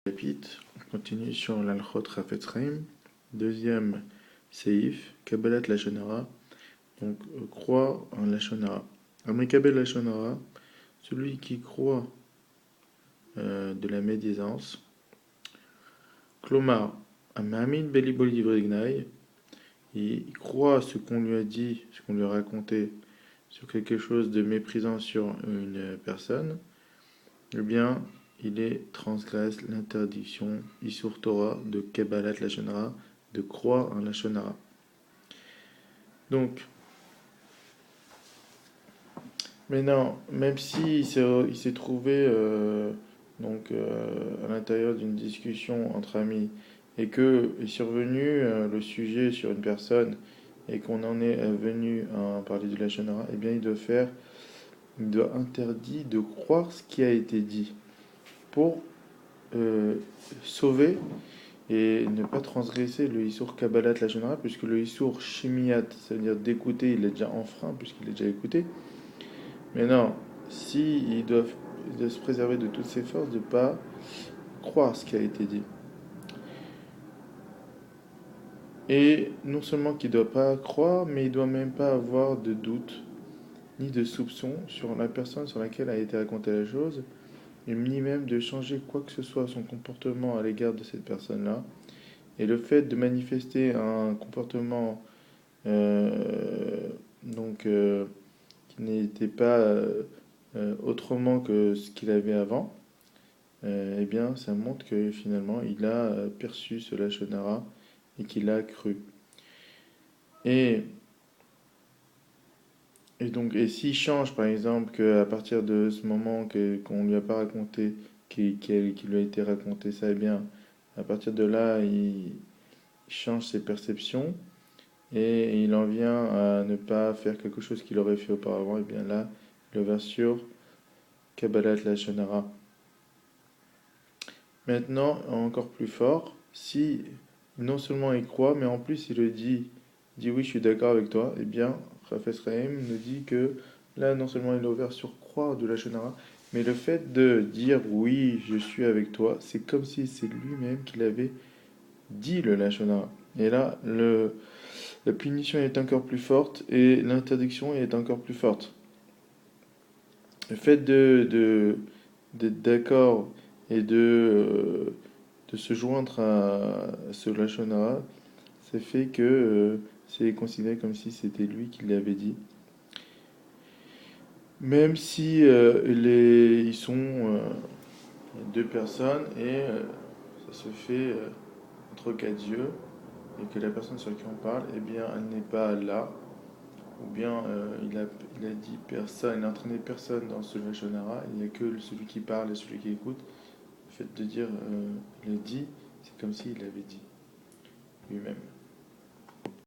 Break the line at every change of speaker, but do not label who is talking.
Chapitre, on continue sur l'Alchot Chafetz Chaim, deuxième Seif, Kabbalat Lashon Hara, donc croit en Lashon Hara. Amekabel Lashon Hara, celui qui croit de la médisance, Klomar, Amamin Belibol Divrei, il croit à ce qu'on lui a dit, ce qu'on lui a raconté sur quelque chose de méprisant sur une personne, eh bien, il transgresse l'interdiction Isur Torah de Kabbalat Lashon Hara, de croire en Lashon Hara. Donc, maintenant, même si il s'est trouvé à l'intérieur d'une discussion entre amis et que est survenu le sujet sur une personne et qu'on en est venu à parler du Lashon Hara, eh bien, il doit interdire de croire ce qui a été dit pour sauver et ne pas transgresser le Issour Kabbalat Lashon Hara, puisque le Issour Shemiyat, ça veut dire d'écouter, il est déjà enfreint, puisqu'il est déjà écouté. Mais non, si il doit se préserver de toutes ses forces, de ne pas croire ce qui a été dit. Et non seulement qu'il ne doit pas croire, mais il ne doit même pas avoir de doute, ni de soupçon sur la personne sur laquelle a été racontée la chose, ni même de changer quoi que ce soit son comportement à l'égard de cette personne-là. Et le fait de manifester un comportement qui n'était pas autrement que ce qu'il avait avant, eh bien, ça montre que finalement, il a perçu ce Lashon Hara et qu'il a cru. Et, et s'il change, par exemple, qu'à partir de ce moment qu'on lui a pas raconté, qu'il lui a été raconté ça, eh bien, à partir de là, il change ses perceptions et il en vient à ne pas faire quelque chose qu'il aurait fait auparavant, et bien là, il va sur Kabbalat Lashon Hara. Maintenant, encore plus fort, si non seulement il croit, mais en plus il le dit oui, je suis d'accord avec toi, eh bien, Chafetz Chaim nous dit que là, non seulement il est ouvert sur croire de Lashon Hara, mais le fait de dire oui, je suis avec toi, c'est comme si c'est lui-même qui l'avait dit le Lashon Hara. Et là, la punition est encore plus forte et l'interdiction est encore plus forte. Le fait d'être d'accord et de se joindre à ce Lashon Hara, ça fait que c'est considéré comme si c'était lui qui l'avait dit. Même si ils sont deux personnes et ça se fait entre quatre yeux et que la personne sur qui on parle, eh bien, elle n'est pas là, ou bien il a dit personne, il n'a entraîné personne dans ce Lashon Hara, il n'y a que celui qui parle et celui qui écoute. Le fait de dire il a dit, c'est comme s'il l'avait dit lui-même.